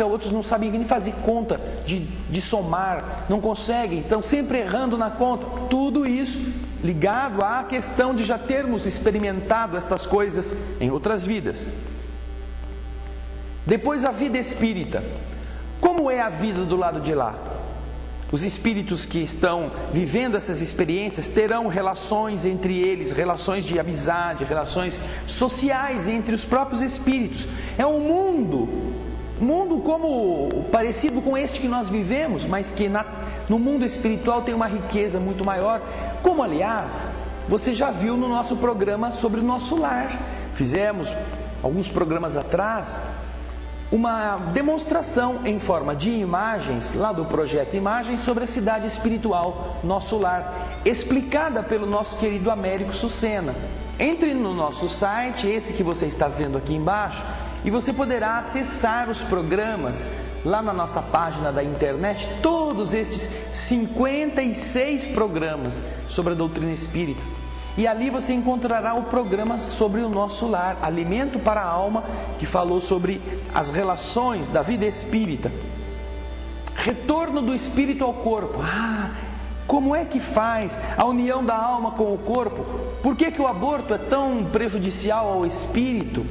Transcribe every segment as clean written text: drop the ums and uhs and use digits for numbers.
outros não sabem nem fazer conta de somar, não conseguem, estão sempre errando na conta. Tudo isso ligado à questão de já termos experimentado estas coisas em outras vidas. Depois, a vida espírita. Como é a vida do lado de lá? Os espíritos que estão vivendo essas experiências terão relações entre eles, relações de amizade, relações sociais entre os próprios espíritos. É um mundo como parecido com este que nós vivemos, mas que no mundo espiritual tem uma riqueza muito maior, como aliás você já viu no nosso programa sobre o nosso lar. Fizemos alguns programas atrás uma demonstração em forma de imagens, lá do Projeto Imagens, sobre a cidade espiritual, nosso lar, explicada pelo nosso querido Américo Sucena. Entre no nosso site, esse que você está vendo aqui embaixo, e você poderá acessar os programas lá na nossa página da internet, todos estes 56 programas sobre a doutrina espírita. E ali você encontrará o programa sobre o nosso lar, Alimento para a Alma, que falou sobre as relações da vida espírita. Retorno do espírito ao corpo. Como é que faz a união da alma com o corpo? Por que o aborto é tão prejudicial ao espírito?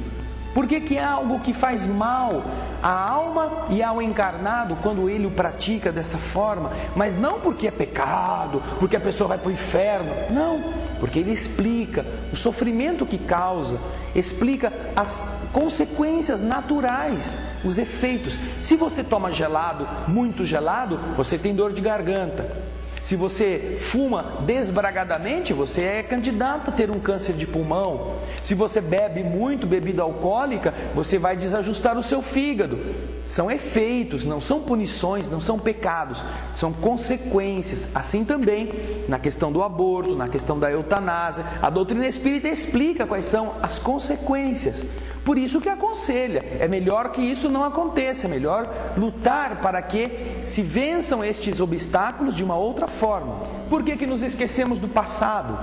Por que é algo que faz mal à alma e ao encarnado quando ele o pratica dessa forma? Mas não porque é pecado, porque a pessoa vai para o inferno. Não, porque ele explica o sofrimento que causa, explica as consequências naturais, os efeitos. Se você toma gelado, muito gelado, você tem dor de garganta. Se você fuma desbragadamente, você é candidato a ter um câncer de pulmão. Se você bebe muito bebida alcoólica, você vai desajustar o seu fígado. São efeitos, não são punições, não são pecados, são consequências. Assim também na questão do aborto, na questão da eutanásia, a doutrina espírita explica quais são as consequências. Por isso que aconselha, é melhor que isso não aconteça, é melhor lutar para que se vençam estes obstáculos de uma outra forma. Por que nos esquecemos do passado?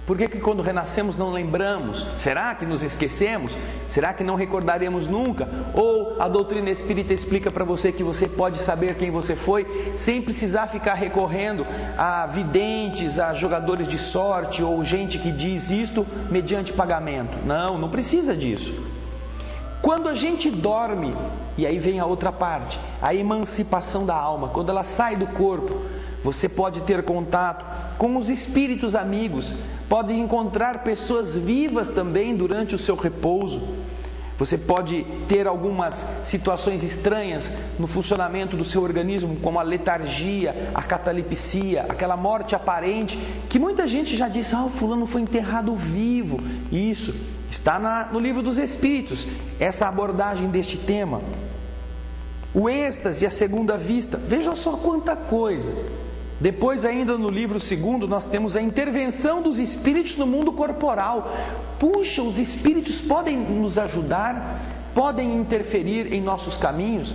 Por que quando renascemos não lembramos? Será que nos esquecemos? Será que não recordaremos nunca? Ou a doutrina espírita explica para você que você pode saber quem você foi sem precisar ficar recorrendo a videntes, a jogadores de sorte ou gente que diz isto mediante pagamento? Não precisa disso. Quando a gente dorme, e aí vem a outra parte, a emancipação da alma, quando ela sai do corpo, você pode ter contato com os espíritos amigos, pode encontrar pessoas vivas também durante o seu repouso. Você pode ter algumas situações estranhas no funcionamento do seu organismo, como a letargia, a catalepsia, aquela morte aparente, que muita gente já disse, o fulano foi enterrado vivo. Isso está no livro dos Espíritos, essa abordagem deste tema. O êxtase, a segunda vista, veja só quanta coisa. Depois, ainda no livro 2, nós temos a intervenção dos espíritos no mundo corporal. Puxa, os espíritos podem nos ajudar, podem interferir em nossos caminhos?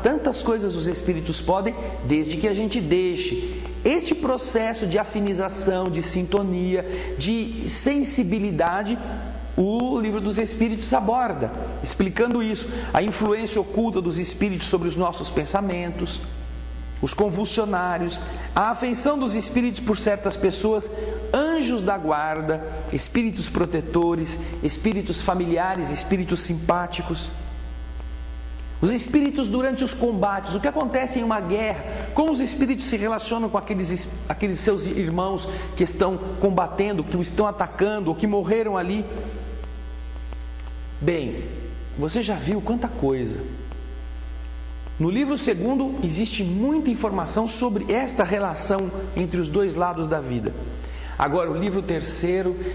Tantas coisas os espíritos podem, desde que a gente deixe este processo de afinização, de sintonia, de sensibilidade. O livro dos Espíritos aborda, explicando isso, a influência oculta dos espíritos sobre os nossos pensamentos, os convulsionários, a afeição dos espíritos por certas pessoas, anjos da guarda, espíritos protetores, espíritos familiares, espíritos simpáticos. Os espíritos durante os combates, o que acontece em uma guerra, como os espíritos se relacionam com aqueles seus irmãos que estão combatendo, que o estão atacando ou que morreram ali. Bem, você já viu quanta coisa. No livro 2 existe muita informação sobre esta relação entre os dois lados da vida. Agora o livro 3,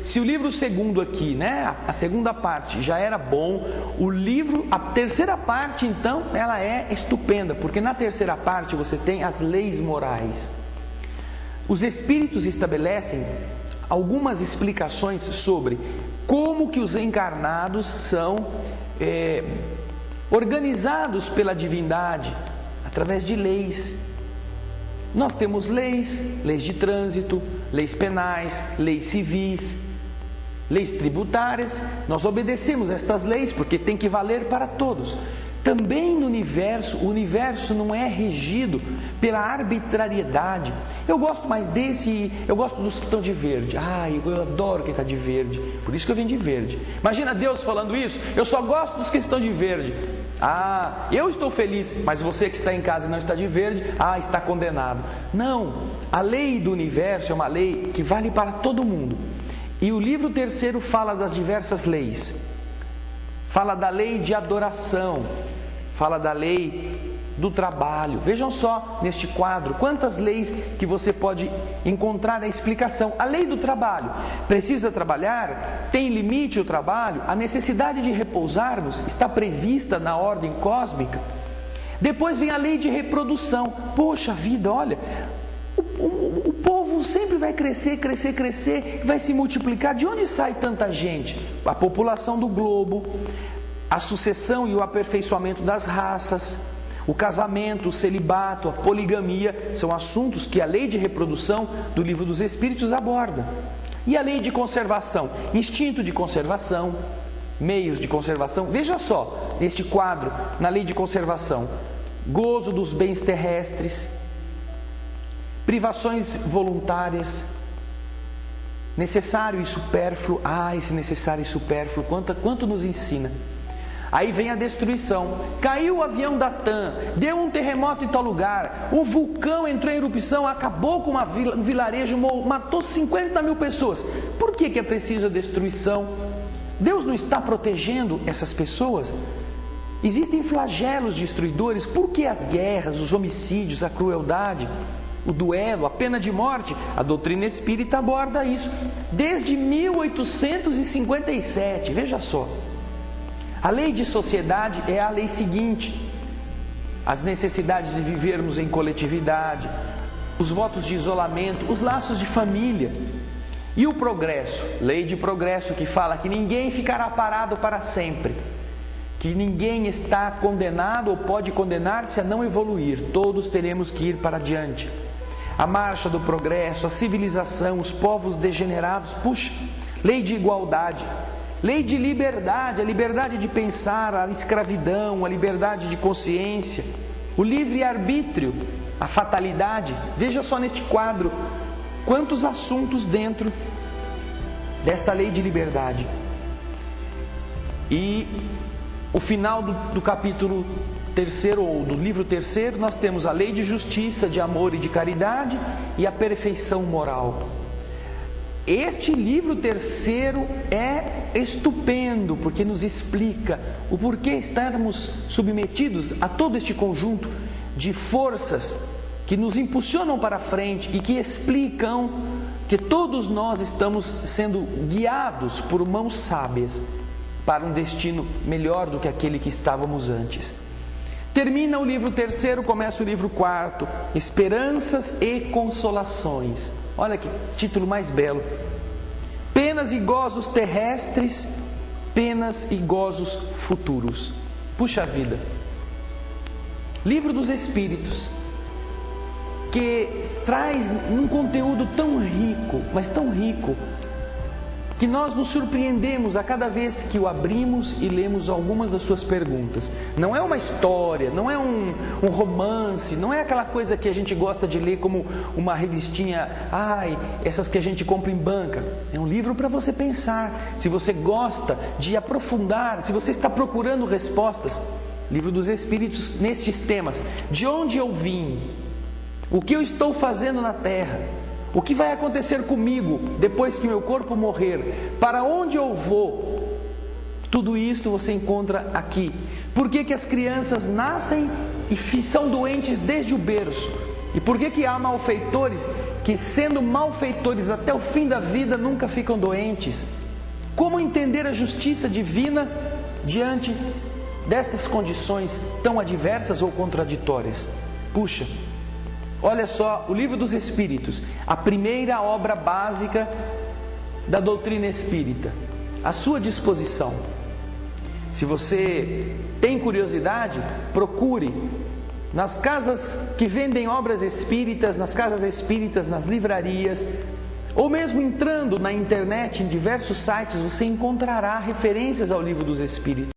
se o livro 2 aqui, a segunda parte já era bom, a terceira parte então, ela é estupenda, porque na terceira parte você tem as leis morais. Os espíritos estabelecem algumas explicações sobre como que os encarnados são organizados pela divindade através de leis. Nós temos leis de trânsito, leis penais, leis civis, leis tributárias. Nós obedecemos estas leis porque tem que valer para todos. Também no universo, o universo não é regido pela arbitrariedade. Eu gosto mais desse, eu gosto dos que estão de verde. Eu adoro quem está de verde, por isso que eu venho de verde. Imagina Deus falando isso, eu só gosto dos que estão de verde. Eu estou feliz, mas você que está em casa e não está de verde, está condenado. Não, a lei do universo é uma lei que vale para todo mundo. E o livro 3º fala das diversas leis. Fala da lei de adoração, fala da lei do trabalho. Vejam só neste quadro quantas leis que você pode encontrar a explicação. A lei do trabalho: precisa trabalhar? Tem limite o trabalho? A necessidade de repousarmos está prevista na ordem cósmica. Depois vem a lei de reprodução. Poxa vida, olha, o povo sempre vai crescer, vai se multiplicar. De onde sai tanta gente? A população do globo, a sucessão e o aperfeiçoamento das raças, o casamento, o celibato, a poligamia, são assuntos que a lei de reprodução do Livro dos Espíritos aborda. E a lei de conservação? Instinto de conservação, meios de conservação. Veja só, neste quadro, na lei de conservação: gozo dos bens terrestres, privações voluntárias, necessário e supérfluo. Esse necessário e supérfluo, quanto nos ensina. Aí vem a destruição. Caiu o avião da TAM, deu um terremoto em tal lugar, o vulcão entrou em erupção, acabou com um vilarejo, matou 50 mil pessoas. Por que é preciso a destruição? Deus não está protegendo essas pessoas? Existem flagelos destruidores. Por que as guerras, os homicídios, a crueldade, o duelo, a pena de morte? A doutrina espírita aborda isso desde 1857, veja só. A lei de sociedade é a lei seguinte: as necessidades de vivermos em coletividade, os votos de isolamento, os laços de família. E o progresso, lei de progresso, que fala que ninguém ficará parado para sempre, que ninguém está condenado ou pode condenar-se a não evoluir, todos teremos que ir para diante. A marcha do progresso, a civilização, os povos degenerados. Lei de igualdade, lei de liberdade, a liberdade de pensar, a escravidão, a liberdade de consciência, o livre-arbítrio, a fatalidade. Veja só neste quadro quantos assuntos dentro desta lei de liberdade. E o final do capítulo 3º, ou do livro 3º, nós temos a lei de justiça, de amor e de caridade e a perfeição moral. Este livro 3º é estupendo, porque nos explica o porquê estarmos submetidos a todo este conjunto de forças que nos impulsionam para frente e que explicam que todos nós estamos sendo guiados por mãos sábias para um destino melhor do que aquele que estávamos antes. Termina o livro 3º, começa o livro 4º, Esperanças e Consolações. Olha que título mais belo. Penas e gozos terrestres, penas e gozos futuros. Puxa vida. Livro dos Espíritos, que traz um conteúdo tão rico, mas tão rico, que nós nos surpreendemos a cada vez que o abrimos e lemos algumas das suas perguntas. Não é uma história, não é um romance, não é aquela coisa que a gente gosta de ler como uma revistinha, essas que a gente compra em banca. É um livro para você pensar. Se você gosta de aprofundar, se você está procurando respostas, Livro dos Espíritos nestes temas: de onde eu vim, o que eu estou fazendo na Terra, o que vai acontecer comigo depois que meu corpo morrer, para onde eu vou, tudo isto você encontra aqui. Por que as crianças nascem e são doentes desde o berço? E por que há malfeitores que, sendo malfeitores até o fim da vida, nunca ficam doentes? Como entender a justiça divina diante destas condições tão adversas ou contraditórias? Puxa, olha só, o Livro dos Espíritos, a primeira obra básica da doutrina espírita, à sua disposição. Se você tem curiosidade, procure nas casas que vendem obras espíritas, nas casas espíritas, nas livrarias, ou mesmo entrando na internet, em diversos sites, você encontrará referências ao Livro dos Espíritos.